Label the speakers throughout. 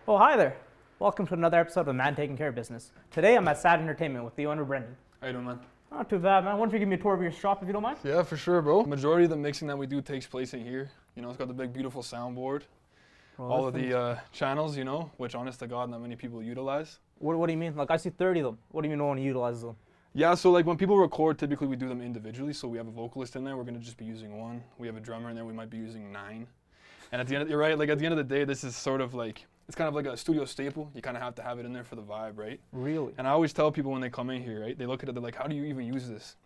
Speaker 1: Oh, hi there. Welcome to another episode of Man Taking Care of Business. Today I'm at Sad Entertainment with the owner, Brendan.
Speaker 2: How you doing, man?
Speaker 1: Not too bad, man. Why don't you give me a tour of your shop if you don't mind?
Speaker 2: Yeah, for sure, bro. Majority of the mixing that we do takes place in here. You know, it's got the big, beautiful soundboard.
Speaker 1: Well,
Speaker 2: all of the channels, you know, which honest to God, not many people utilize.
Speaker 1: What do you mean? Like, I see 30 of them. What do you mean no one utilizes them?
Speaker 2: Yeah, so like when people record, typically we do them individually. So we have a vocalist in there, we're gonna just be using one. We have a drummer in there, we might be using 9. And at the end, you're right, like at the end of the day, this is sort of like, it's kind of like a studio staple. You kind of have to have it in there for the vibe, right?
Speaker 1: Really?
Speaker 2: And I always tell people when they come in here, right, they look at it, they're like, how do you even use this?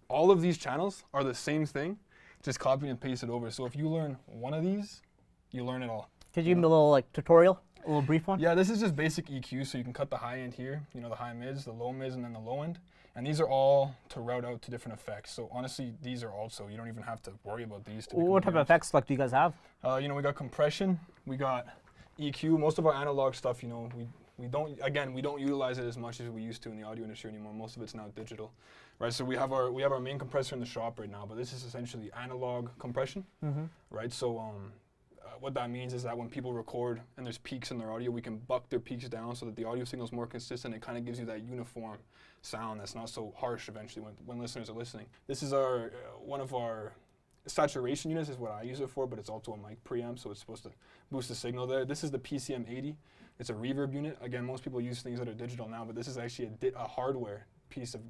Speaker 2: All of these channels are the same thing, just copy and paste it over. So if you learn one of these, you learn it all.
Speaker 1: Could you give me a little like tutorial? A little brief one?
Speaker 2: Yeah, this is just basic EQ, so you can cut the high end here, you know, the high mids, the low mids, and then the low end. And these are all to route out to different effects. So honestly, these are also, you don't even have to worry about these.
Speaker 1: What type of effects like do you guys have?
Speaker 2: You know, we got compression, we got EQ. Most of our analog stuff, you know, we don't utilize it as much as we used to in the audio industry anymore. Most of it's now digital, right? So we have our main compressor in the shop right now, but this is essentially analog compression, right? So what that means is that when people record and there's peaks in their audio, we can buck their peaks down so that the audio signal is more consistent. It kind of gives you that uniform sound that's not so harsh eventually when listeners are listening. This is our one of our saturation units is what I use it for, but it's also a mic preamp, so it's supposed to boost the signal there. This is the PCM80. It's a reverb unit. Again, most people use things that are digital now, but this is actually a hardware piece of,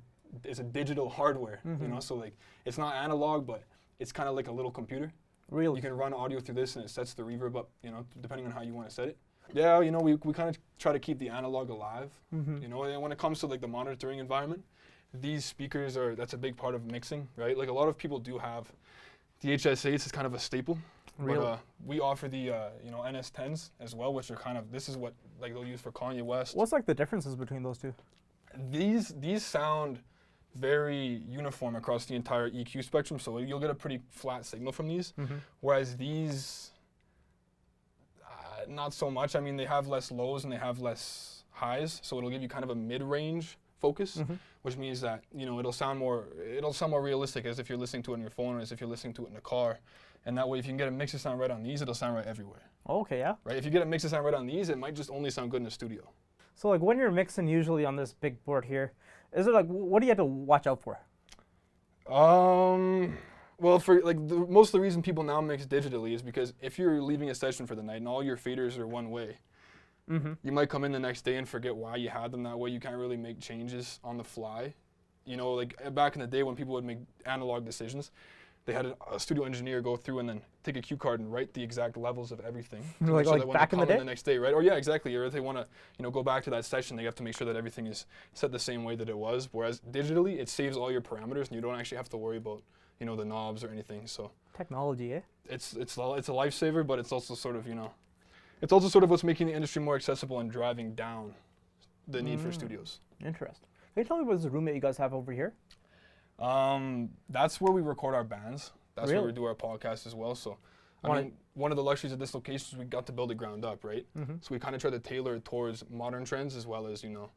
Speaker 2: it's a digital hardware, you know, so like it's not analog, but it's kind of like a little computer.
Speaker 1: Really?
Speaker 2: You can run audio through this and it sets the reverb up, you know, depending on how you want to set it. Yeah, you know, we kind of try to keep the analog alive, you know, and when it comes to like the monitoring environment, these speakers that's a big part of mixing, right? Like a lot of people do have the HS8s is kind of a staple.
Speaker 1: Really?
Speaker 2: But we offer the you know, NS10s as well, which are kind of, this is what like they'll use for Kanye West.
Speaker 1: What's like the differences between those two?
Speaker 2: These sound very uniform across the entire EQ spectrum, so you'll get a pretty flat signal from these. Whereas these, not so much. I mean, they have less lows and they have less highs, so it'll give you kind of a mid-range focus, which means that, you know, it'll sound more realistic as if you're listening to it on your phone or as if you're listening to it in a car. And that way, if you can get a mix to sound right on these, it'll sound right everywhere.
Speaker 1: Okay, yeah.
Speaker 2: Right? If you get a mix to sound right on these, it might just only sound good in the studio.
Speaker 1: So like when you're mixing usually on this big board here, is it like, what do you have to watch out for?
Speaker 2: Well, for like most of the reason people now mix digitally is because if you're leaving a session for the night and all your faders are one way, you might come in the next day and forget why you had them that way. You can't really make changes on the fly. You know, like back in the day when people would make analog decisions, they had a studio engineer go through and then take a cue card and write the exact levels of everything.
Speaker 1: Like,
Speaker 2: so
Speaker 1: like
Speaker 2: that when
Speaker 1: back
Speaker 2: they
Speaker 1: in the
Speaker 2: come
Speaker 1: day?
Speaker 2: the next day, right? Or yeah, exactly. Or if they want to, you know, go back to that session, they have to make sure that everything is set the same way that it was. Whereas digitally, it saves all your parameters and you don't actually have to worry about, you know, the knobs or anything. So
Speaker 1: Technology, eh?
Speaker 2: it's a lifesaver, but it's also sort of, you know, it's also sort of what's making the industry more accessible and driving down the need for studios.
Speaker 1: Interesting. Can you tell me what's the room that you guys have over here?
Speaker 2: That's where we record our bands. That's
Speaker 1: Really?
Speaker 2: where we do our podcast as well. So, I mean, one of the luxuries of this location is we got to build it ground up, right? So we kind of try to tailor it towards modern trends as well as, you know,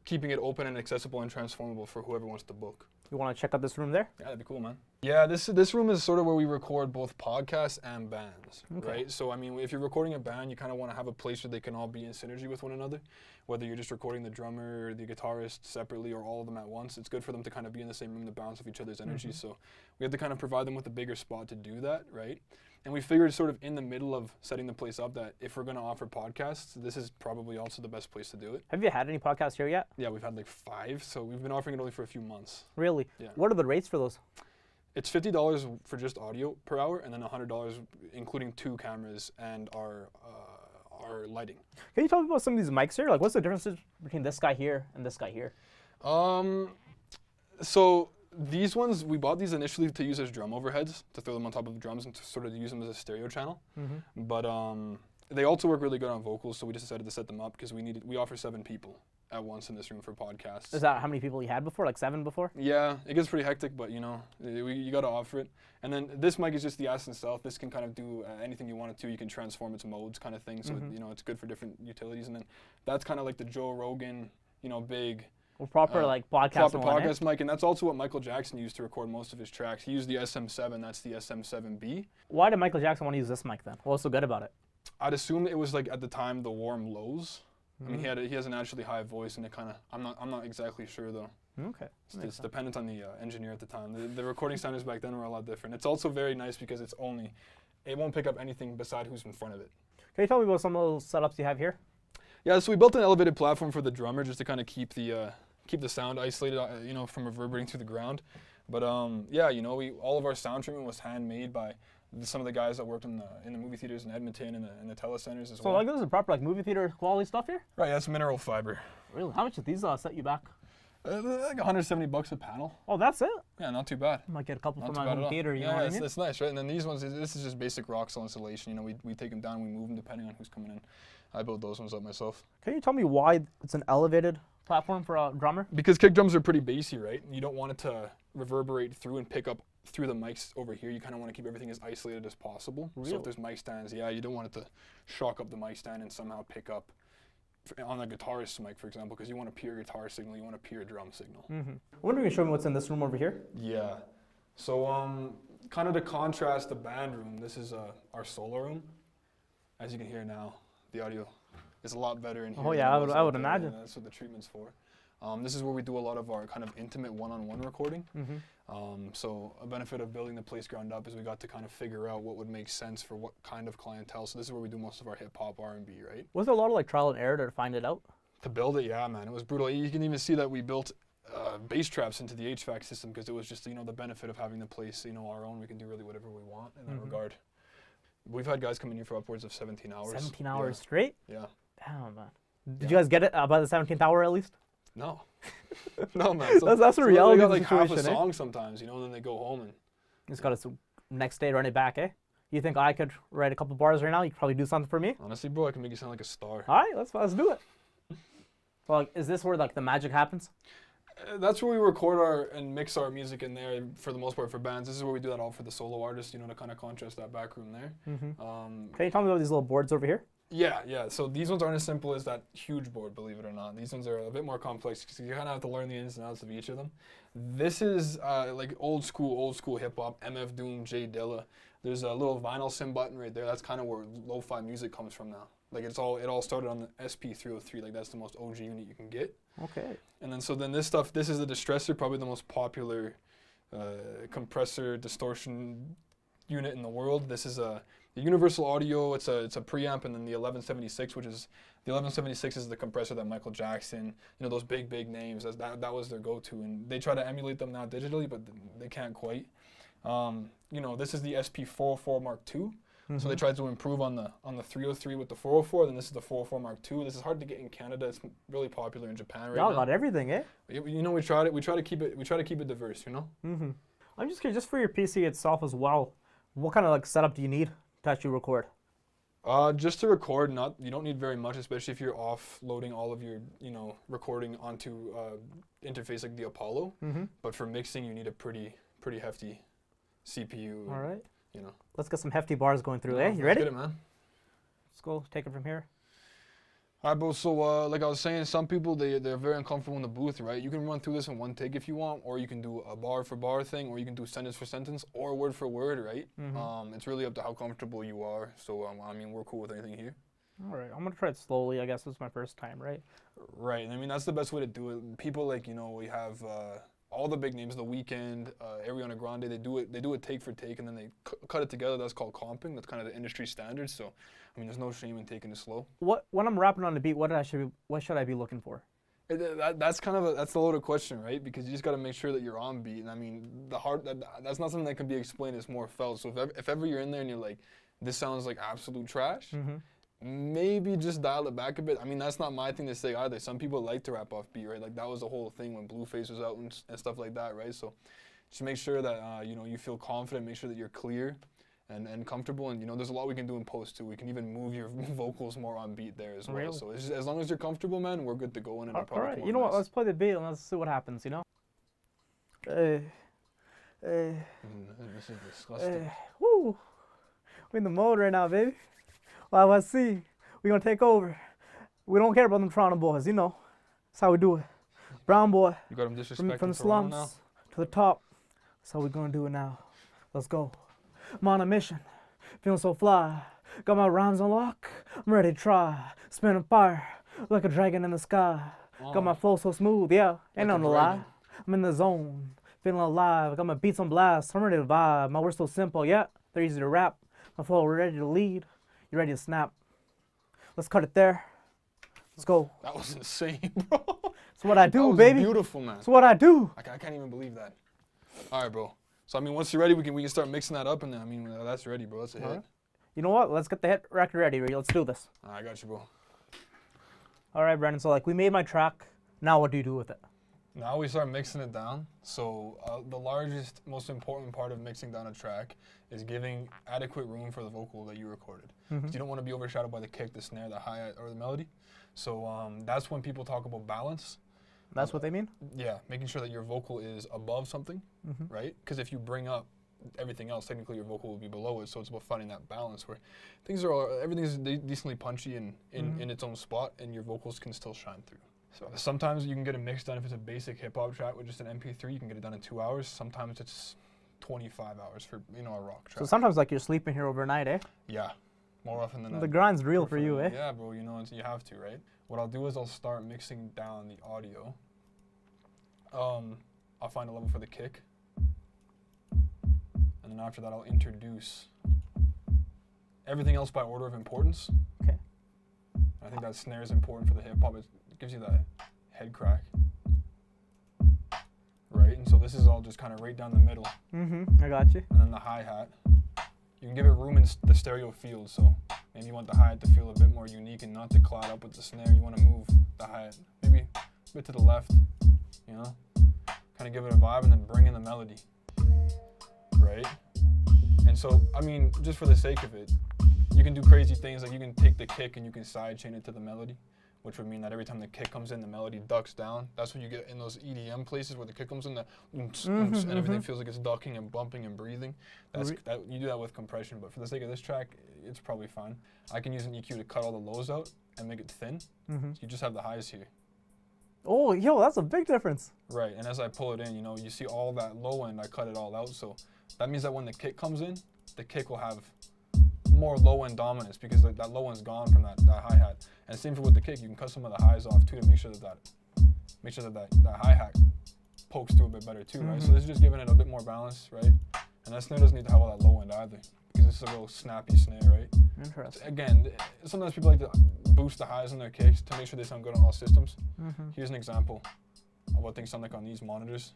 Speaker 2: keeping it open and accessible and transformable for whoever wants to book.
Speaker 1: You want to check out this room there?
Speaker 2: Yeah, that'd be cool, man. Yeah, this room is sort of where we record both podcasts and bands, right? So, I mean, if you're recording a band, you kind of want to have a place where they can all be in synergy with one another. Whether you're just recording the drummer or the guitarist separately or all of them at once, it's good for them to kind of be in the same room to bounce off each other's energy. So we have to kind of provide them with a bigger spot to do that, right? And we figured sort of in the middle of setting the place up that if we're going to offer podcasts, this is probably also the best place to do it.
Speaker 1: Have you had any podcasts here yet?
Speaker 2: Yeah, we've had like 5, so we've been offering it only for a few months.
Speaker 1: Really?
Speaker 2: Yeah.
Speaker 1: What are the rates for those?
Speaker 2: It's $50 for just audio per hour, and then $100 including 2 cameras and our lighting.
Speaker 1: Can you tell me about some of these mics here? Like, what's the difference between this guy here and this guy here?
Speaker 2: So these ones, we bought these initially to use as drum overheads, to throw them on top of the drums and to sort of use them as a stereo channel. But they also work really good on vocals, so we just decided to set them up because we offer 7 people at once in this room for podcasts.
Speaker 1: Is that how many people you had before? Like 7 before?
Speaker 2: Yeah, it gets pretty hectic, but you know, you got to offer it. And then this mic is just the ass itself. This can kind of do anything you want it to. You can transform its modes kind of thing. So, you know, it's good for different utilities. And then that's kind of like the Joe Rogan, you know, big
Speaker 1: Well, proper like podcast
Speaker 2: proper
Speaker 1: one,
Speaker 2: podcast mic, and that's also what Michael Jackson used to record most of his tracks. He used the SM7, that's the SM7B.
Speaker 1: Why did Michael Jackson want to use this mic then? What's so good about it?
Speaker 2: I'd assume it was like at the time the warm lows. I mean, he has a naturally high voice, and it kind of I'm not exactly sure though.
Speaker 1: Okay.
Speaker 2: It's dependent on the engineer at the time. The recording standards back then were a lot different. It's also very nice because it won't pick up anything beside who's in front of it.
Speaker 1: Can you tell me about some of those setups you have here?
Speaker 2: Yeah, so we built an elevated platform for the drummer just to kind of keep the sound isolated, from reverberating through the ground. But yeah, all of our sound treatment was handmade by some of the guys that worked in the movie theaters in Edmonton and the TELUS centers as well.
Speaker 1: So like this is proper like movie theater quality stuff here?
Speaker 2: Right, that's mineral fiber.
Speaker 1: Really? How much did these set you back?
Speaker 2: Like $170 a panel.
Speaker 1: Oh, that's it?
Speaker 2: Yeah, not too bad.
Speaker 1: I might get a couple
Speaker 2: Not
Speaker 1: for
Speaker 2: too
Speaker 1: my
Speaker 2: bad
Speaker 1: home theater, you know what I mean?
Speaker 2: It's nice, right? And then these ones, this is just basic Roxel installation. We take them down, we move them depending on who's coming in. I build those ones up myself.
Speaker 1: Can you tell me why it's an elevated platform for a drummer?
Speaker 2: Because kick drums are pretty bassy, right? You don't want it to reverberate through and pick up through the mics over here. You kind of want to keep everything as isolated as possible.
Speaker 1: Really?
Speaker 2: So if there's mic stands, you don't want it to shock up the mic stand and somehow pick up on the guitarist's mic, for example, because you want a pure guitar signal, you want a pure drum signal.
Speaker 1: I wonder if you can show me what's in this room over here?
Speaker 2: Yeah. So kind of to contrast the band room, this is our solo room. As you can hear now, the audio is a lot better in here.
Speaker 1: Oh yeah, I would imagine.
Speaker 2: That's what the treatment's for. This is where we do a lot of our kind of intimate one-on-one recording. So a benefit of building the place ground up is we got to kind of figure out what would make sense for what kind of clientele. So this is where we do most of our hip-hop, R&B, right?
Speaker 1: Was there a lot of like trial and error to find it out?
Speaker 2: To build it, yeah, man, it was brutal. You can even see that we built bass traps into the HVAC system because it was just, the benefit of having the place, our own. We can do really whatever we want in that regard. We've had guys come in here for upwards of 17 hours.
Speaker 1: 17 hours straight?
Speaker 2: Yeah.
Speaker 1: Damn, man. Did you guys get it by the 17th hour at least?
Speaker 2: No. No, man. So,
Speaker 1: that's the reality
Speaker 2: they
Speaker 1: of
Speaker 2: got
Speaker 1: the
Speaker 2: like half
Speaker 1: situation,
Speaker 2: a song sometimes, and then they go home and...
Speaker 1: Just got to next day run it back, eh? You think I could write a couple bars right now? You could probably do something for me?
Speaker 2: Honestly, bro, I can make you sound like a star.
Speaker 1: All right, let's do it. So, like, is this where like the magic happens?
Speaker 2: That's where we record and mix our music in there for the most part for bands. This is where we do that all for the solo artists, to kind of contrast that back room there.
Speaker 1: Can you tell me about these little boards over here?
Speaker 2: Yeah. So these ones aren't as simple as that huge board, believe it or not. These ones are a bit more complex because you kind of have to learn the ins and outs of each of them. This is like old school hip hop, MF Doom, J Dilla. There's a little vinyl sim button right there. That's kind of where lo-fi music comes from now. Like it all started on the SP303. Like that's the most OG unit you can get.
Speaker 1: Okay.
Speaker 2: And then this is the Distressor, probably the most popular compressor distortion unit in the world. This is the Universal Audio. It's a preamp, and then the 1176, which is the 1176 is the compressor that Michael Jackson, those big names. That was their go-to, and they try to emulate them now digitally, but they can't quite. This is the SP404 Mark II. So they tried to improve on the 303 with the 404. Then this is the 404 Mark II. This is hard to get in Canada. It's really popular in Japan right now.
Speaker 1: Y'all got everything, eh?
Speaker 2: We tried it. We try to keep it diverse.
Speaker 1: I'm just curious, just for your PC itself as well, what kind of like setup do you need to actually record?
Speaker 2: Just to record, you don't need very much, especially if you're offloading all of your recording onto interface like the Apollo. But for mixing, you need a pretty hefty CPU.
Speaker 1: All right.
Speaker 2: You know.
Speaker 1: Let's get some hefty bars going through, eh? You ready?
Speaker 2: Let's get it, man.
Speaker 1: Let's go. Take it from here.
Speaker 2: All right, bro. So, like I was saying, some people they're very uncomfortable in the booth, right? You can run through this in one take if you want, or you can do a bar for bar thing, or you can do sentence for sentence, or word for word, right? It's really up to how comfortable you are. So, I mean, we're cool with anything here.
Speaker 1: All right, I'm gonna try it slowly. I guess this is my first time, right?
Speaker 2: Right. I mean, that's the best way to do it. People like we have all the big names, The Weeknd, Ariana Grande. They do it take for take, and then they cut it together. That's called comping. That's kind of the industry standard. So, I mean, there's no shame in taking it slow.
Speaker 1: When I'm rapping on the beat, what should I be looking for?
Speaker 2: That's the loaded question, right? Because you just got to make sure that you're on beat. And I mean, that's not something that can be explained. It's more felt. So if ever you're in there and you're like, this sounds like absolute trash, maybe just dial it back a bit. I mean, that's not my thing to say either. Some people like to rap off beat, right? Like that was the whole thing when Blueface was out and stuff like that, right? So just make sure that you feel confident. Make sure that you're clear and comfortable. And there's a lot we can do in post too. We can even move your vocals more on beat there as well.
Speaker 1: Really?
Speaker 2: So it's just, as long as you're comfortable, man, we're good to go in. And
Speaker 1: All right, you know what? Let's play the beat and let's see what happens. Hey.
Speaker 2: This is disgusting.
Speaker 1: Woo. We're in the mode right now, baby. Well, let's see. We're going to take over. We don't care about them Toronto boys, That's how we do it. Brown boy.
Speaker 2: You got them disrespecting
Speaker 1: from the
Speaker 2: Toronto
Speaker 1: slums
Speaker 2: now?
Speaker 1: to the top. That's how we're going to do it now. Let's go. I'm on a mission. Feeling so fly. Got my rhymes on lock. I'm ready to try. Spinning fire like a dragon in the sky. Got my flow so smooth, yeah. Ain't
Speaker 2: Like a
Speaker 1: no lie.
Speaker 2: dragon.
Speaker 1: I'm in the zone, feeling alive. Got my beats on blast. I'm ready to vibe. My words so simple, yeah. They're easy to rap. My flow ready to lead. You ready to snap? Let's cut it there. Let's go.
Speaker 2: That was insane, bro.
Speaker 1: It's what I
Speaker 2: That
Speaker 1: do,
Speaker 2: was
Speaker 1: baby.
Speaker 2: beautiful, man.
Speaker 1: It's what I do.
Speaker 2: I can't even believe that. All right, bro. So I mean, once you're ready, we can start mixing that up, and then I mean, that's ready, bro. That's a hit.
Speaker 1: Alright. You know what? Let's get the hit record ready. Let's do this.
Speaker 2: I got you, bro.
Speaker 1: All right, Brandon. So like we made my track. Now what do you do with it?
Speaker 2: Now we start mixing it down. So the largest, most important part of mixing down a track is giving adequate room for the vocal that you recorded. 'Cause you don't want to be overshadowed by the kick, the snare, the hi-hat, or the melody. So that's when people talk about balance.
Speaker 1: That's what they mean?
Speaker 2: Yeah, making sure that your vocal is above something, right? Because if you bring up everything else, technically your vocal will be below it. So it's about finding that balance where everything is decently punchy in its own spot, and your vocals can still shine through. So sometimes you can get a mix done if it's a basic hip hop track with just an MP3. You can get it done in 2 hours. Sometimes it's 25 hours for a rock track.
Speaker 1: So sometimes like you're sleeping here overnight, eh?
Speaker 2: Yeah, more often than not.
Speaker 1: The grind's real for you, eh?
Speaker 2: Yeah, bro. You know, you have to, right? What I'll do is I'll start mixing down the audio. I'll find a level for the kick, and then after that I'll introduce everything else by order of importance.
Speaker 1: Okay.
Speaker 2: I think that snare is important for the hip hop. It gives you that head crack, right? And so this is all just kind of right down the middle.
Speaker 1: I got you.
Speaker 2: And then the hi-hat, you can give it room in the stereo field. So maybe you want the hi-hat to feel a bit more unique and not to cloud up with the snare. You want to move the hi-hat maybe a bit to the left, you know? Kind of give it a vibe and then bring in the melody, right? And so, I mean, just for the sake of it, you can do crazy things, like you can take the kick and you can side chain it to the melody, which would mean that every time the kick comes in, the melody ducks down. That's what you get in those EDM places where the kick comes in, and everything feels like it's ducking and bumping and breathing. You do that with compression, but for the sake of this track, it's probably fine. I can use an EQ to cut all the lows out and make it thin. So you just have the highs here.
Speaker 1: Oh, yo, that's a big difference.
Speaker 2: Right, and as I pull it in, you see all that low end, I cut it all out. So that means that when the kick comes in, the kick will have more low end dominance because that low end's gone from that hi-hat. And same for with the kick, you can cut some of the highs off too to make sure that hi-hat pokes through a bit better too, right? So this is just giving it a bit more balance, right? And that snare doesn't need to have all that low end either because this is a real snappy snare, right?
Speaker 1: Interesting.
Speaker 2: Again, sometimes people like to boost the highs on their kicks to make sure they sound good on all systems. Here's an example of what things sound like on these monitors.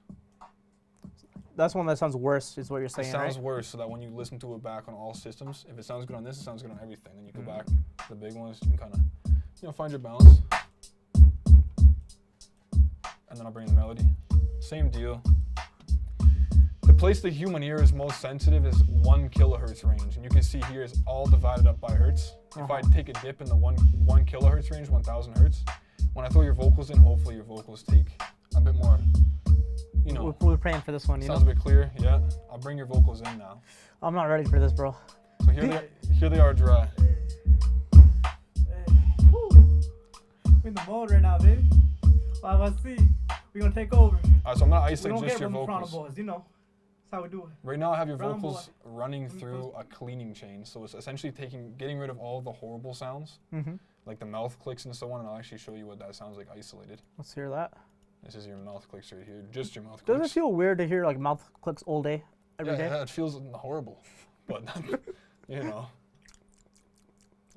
Speaker 1: That's one that sounds worse, is what you're saying,
Speaker 2: It sounds
Speaker 1: right?
Speaker 2: worse, so that when you listen to it back on all systems, if it sounds good on this, it sounds good on everything. Then you go back to the big ones, you can kind of, find your balance. And then I'll bring the melody. Same deal. The place the human ear is most sensitive is 1 kilohertz range, and you can see here is all divided up by hertz. If I take a dip in the 1 kilohertz range, 1,000 hertz, when I throw your vocals in, hopefully your vocals take a bit more,
Speaker 1: We're praying for this one,
Speaker 2: sounds a bit clear, yeah. I'll bring your vocals in now.
Speaker 1: I'm not ready for this, bro.
Speaker 2: So here they are dry.
Speaker 1: We're in the mode right now, baby. I see. We're gonna take over.
Speaker 2: Alright, so I'm gonna isolate just your vocals.
Speaker 1: Boys, that's how we do it.
Speaker 2: Right now I have your vocals running through a cleaning chain. So it's essentially getting rid of all the horrible sounds, like the mouth clicks and so on, and I'll actually show you what that sounds like isolated.
Speaker 1: Let's hear that.
Speaker 2: This is your mouth clicks right here, just your mouth clicks.
Speaker 1: Does it feel weird to hear like mouth clicks all day, every day?
Speaker 2: Yeah, it feels horrible, but
Speaker 1: I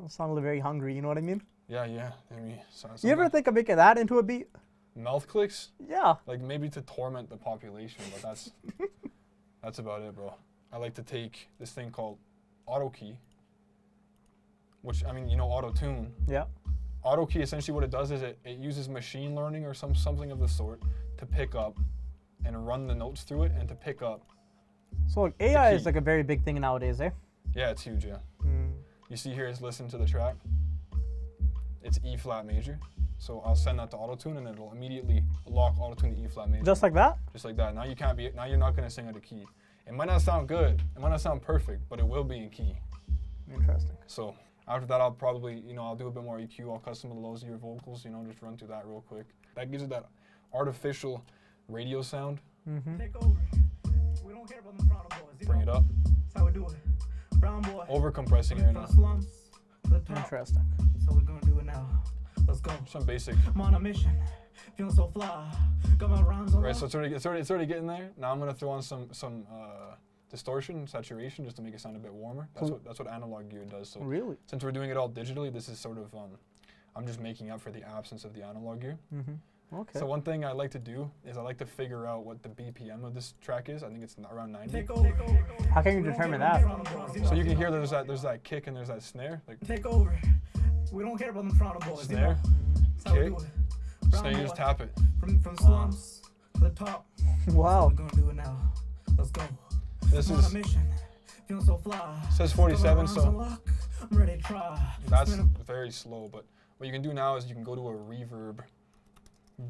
Speaker 1: sound very hungry, you know what I mean?
Speaker 2: Yeah.
Speaker 1: You ever think of making that into a beat?
Speaker 2: Mouth clicks?
Speaker 1: Yeah.
Speaker 2: Like maybe to torment the population, but that's about it, bro. I like to take this thing called auto key, which auto tune.
Speaker 1: Yeah.
Speaker 2: Auto key, essentially what it does is it uses machine learning or something of the sort to pick up and run the notes through it and to pick up.
Speaker 1: So like AI is like a very big thing nowadays, eh?
Speaker 2: Yeah, it's huge, yeah. You see here is listen to the track. It's E flat major. So I'll send that to auto-tune and it'll immediately lock auto-tune to E flat major.
Speaker 1: Just like that?
Speaker 2: Just like that. Now you're not gonna sing out of key. It might not sound good, it might not sound perfect, but it will be in key.
Speaker 1: Interesting.
Speaker 2: So after that, I'll probably, I'll do a bit more EQ. I'll cut some of the lows of your vocals, just run through that real quick. That gives it that artificial radio sound.
Speaker 1: Take over. We don't care about the Toronto boys.
Speaker 2: Bring it up.
Speaker 1: That's how we do it. Brown boy.
Speaker 2: over compressing it right now.
Speaker 1: Interesting.
Speaker 3: So we're gonna do it now. Let's go.
Speaker 2: Some basic.
Speaker 3: I'm on a mission. Feeling so fly. Got my rhymes on.
Speaker 2: Right, so it's already getting there. Now I'm gonna throw on some distortion, saturation, just to make it sound a bit warmer. That's what analog gear does. So
Speaker 1: Really?
Speaker 2: since we're doing it all digitally, this is sort of I'm just making up for the absence of the analog gear.
Speaker 1: Okay.
Speaker 2: So one thing I like to do is I like to figure out what the BPM of this track is. I think it's around 90.
Speaker 3: Take over.
Speaker 1: How can you determine that?
Speaker 2: So you can hear there's that kick and there's that snare, like
Speaker 3: Take over. We don't care about them Toronto boys.
Speaker 2: snare,
Speaker 3: That's how we
Speaker 2: kick,
Speaker 3: do it.
Speaker 2: snare. You just tap it.
Speaker 3: From slums to the top.
Speaker 1: Wow.
Speaker 3: We're gonna do it now. Let's go.
Speaker 2: This
Speaker 3: I'm on a
Speaker 2: is
Speaker 3: mission. Feeling so fly.
Speaker 2: says 47,
Speaker 3: Got my rhymes
Speaker 2: so
Speaker 3: unlocked. I'm ready to try.
Speaker 2: that's
Speaker 3: Spin
Speaker 2: very slow. But what you can do now is you can go to a reverb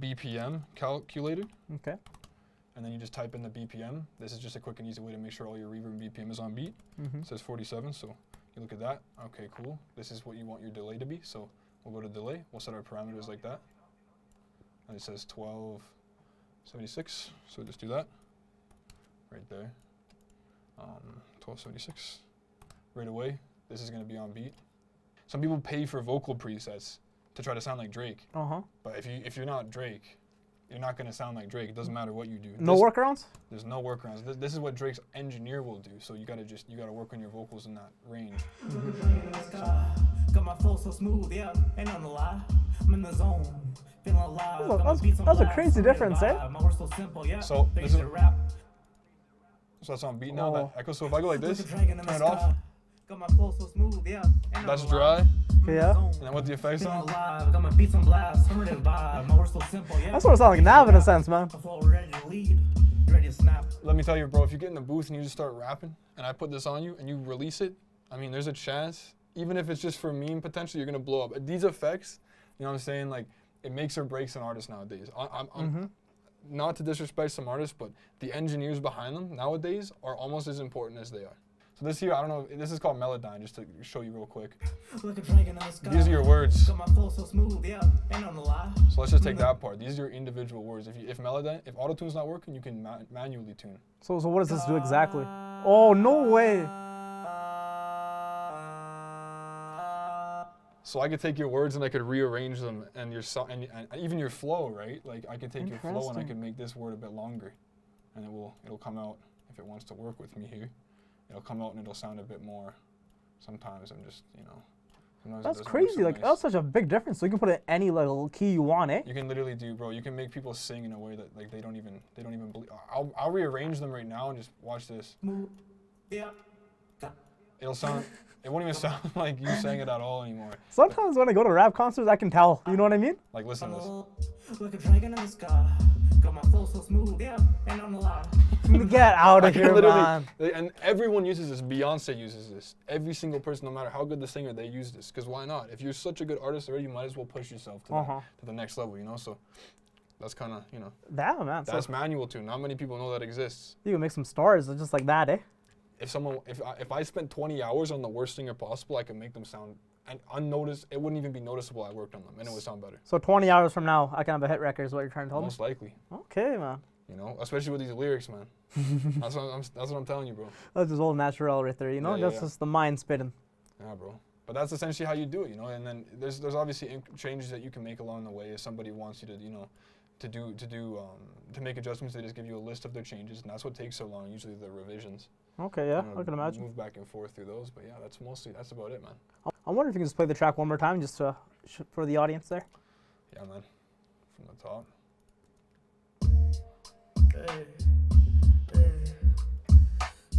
Speaker 2: BPM calculator,
Speaker 1: Okay.
Speaker 2: and then you just type in the BPM. This is just a quick and easy way to make sure all your reverb and BPM is on beat. It says 47, so you look at that. Okay, cool. This is what you want your delay to be. So we'll go to delay. We'll set our parameters like that. And it says 1276. So just do that right there. 1276. Right away. This is going to be on beat. Some people pay for vocal presets to try to sound like Drake. But if you're not Drake, you're not going to sound like Drake. It doesn't matter what you do.
Speaker 1: No workarounds?
Speaker 2: There's no workarounds. This is what Drake's engineer will do. So you gotta work on your vocals in that range.
Speaker 3: Got my flow so smooth, yeah, ain't on the lie. I'm in the zone, feeling alive. Got my beats on
Speaker 1: That's a
Speaker 3: blast,
Speaker 1: crazy
Speaker 3: I'm ready to
Speaker 1: difference, eh?
Speaker 3: vibe. My words so simple, yeah.
Speaker 2: So
Speaker 3: They
Speaker 2: this
Speaker 3: used
Speaker 2: is-
Speaker 3: to rap.
Speaker 2: So that's on beat now.
Speaker 1: Oh.
Speaker 2: That echo. So if I go like this,
Speaker 3: Like a dragon in
Speaker 2: turn
Speaker 3: the
Speaker 2: it off.
Speaker 3: sky. Got my flow so smooth, yeah, ain't on
Speaker 2: That's
Speaker 3: the
Speaker 2: dry.
Speaker 3: lie. I'm in the
Speaker 1: Yeah.
Speaker 3: zone,
Speaker 2: And then with the effects
Speaker 3: feeling
Speaker 2: on,
Speaker 3: alive. Got my beats on blast, I'm ready to vibe. My words so simple, yeah.
Speaker 1: That's what it sounds like Nav in a sense, man.
Speaker 3: My flow ready to lead, ready to snap.
Speaker 2: let me tell you, bro. If you get in the booth and you just start rapping, and I put this on you and you release it, I mean, there's a chance, even if it's just for meme potential, you're gonna blow up. These effects, you know what I'm saying? Like, it makes or breaks an artist nowadays. I'm not to disrespect some artists, but the engineers behind them nowadays are almost as important as they are. So this here, I don't know, this is called Melodyne, just to show you real quick.
Speaker 3: Like a dragon in the sky.
Speaker 2: These are your words.
Speaker 3: Got my flow so smooth, yeah, ain't on the lie.
Speaker 2: So let's just take that part. These are your individual words. If auto-tune's not working, you can manually tune.
Speaker 1: So what does this do exactly? Oh, no way.
Speaker 2: So I could take your words and I could rearrange them, and your and even your flow, right? Like I could take your flow and I
Speaker 1: Interesting.
Speaker 2: could make this word a bit longer, and it'll come out if it wants to work with me here. It'll come out and it'll sound a bit more. Sometimes I'm just sometimes it
Speaker 1: That's
Speaker 2: doesn't work
Speaker 1: crazy.
Speaker 2: so
Speaker 1: Like,
Speaker 2: nice.
Speaker 1: that's such a big difference. So you can put it in any little key you want, eh?
Speaker 2: You can literally do, bro. You can make people sing in a way that like they don't even believe. I'll rearrange them right now and just watch this.
Speaker 3: Smooth, yeah.
Speaker 2: It'll sound. It won't even sound like you sang it at all anymore.
Speaker 1: Sometimes when I go to rap concerts, I can tell. You know what I mean?
Speaker 2: Like listen to this.
Speaker 3: Like a dragon in the sky. Got my flow so smooth, yeah, ain't on the lie.
Speaker 1: Get out
Speaker 2: I
Speaker 1: of
Speaker 2: can
Speaker 1: here,
Speaker 2: literally,
Speaker 1: man.
Speaker 2: and everyone uses this. Beyonce uses this. Every single person, no matter how good the singer, they use this. Because why not? If you're such a good artist already, you might as well push yourself to, to the next level, you know? So that's kind of,
Speaker 1: Damn, man.
Speaker 2: that's
Speaker 1: So
Speaker 2: manual tune. Not many people know that exists.
Speaker 1: you can make some stars just like that, eh?
Speaker 2: If I spent 20 hours on the worst singer possible, I could make them sound unnoticed. It wouldn't even be noticeable I worked on them, and it would sound better.
Speaker 1: So 20 hours from now, I can have a hit record is what you're trying to tell me?
Speaker 2: Most likely.
Speaker 1: Okay, man.
Speaker 2: You know, especially with these lyrics, man. that's what I'm telling you, bro.
Speaker 1: That's just old natural right there, you know?
Speaker 2: Yeah,
Speaker 1: That's just the mind spitting.
Speaker 2: Yeah, bro. But that's essentially how you do it, you know. And then there's obviously changes that you can make along the way if somebody wants you to, to make adjustments. They just give you a list of their changes, and that's what takes so long. Usually the revisions.
Speaker 1: Okay, yeah, I can imagine.
Speaker 2: Move back and forth through those, but yeah, that's about it, man.
Speaker 1: I wonder if you can just play the track one more time just for the audience there.
Speaker 2: Yeah, man. From the top.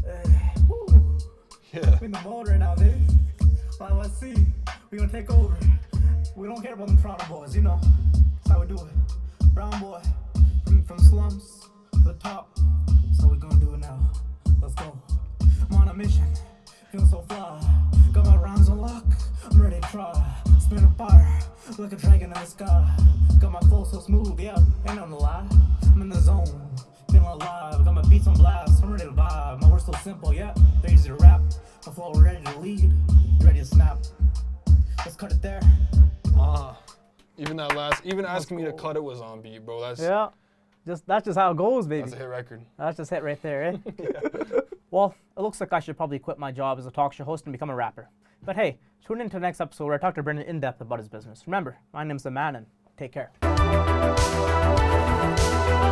Speaker 3: Hey, woo.
Speaker 2: Yeah.
Speaker 3: We in the mode right now, dude. YYC, we gonna take over. We don't care about them Toronto boys, you know. That's how we do it. Brown boy, from slums to the top. So we gonna do it now. Let's go. I'm on a mission, feeling so fly. Got my rhymes on lock, I'm ready to try. Spin a fire, like a dragon in the sky. Got my flow so smooth, yeah, ain't on the lie. I'm in the zone, feeling alive. Got my beats on blast, I'm ready to vibe. My words so simple, yeah, they're easy to rap. My flow ready to lead, ready to snap. Let's cut it there.
Speaker 2: Even that last, even asking me to cut it was on beat, bro.
Speaker 1: Yeah. That's just how it goes, baby.
Speaker 2: That's a hit record.
Speaker 1: That's just hit right there, eh? Well, it looks like I should probably quit my job as a talk show host and become a rapper. But hey, tune in to the next episode where I talk to Brendan in depth about his business. Remember, my name's Aman, and take care.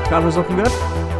Speaker 1: Travelers looking good?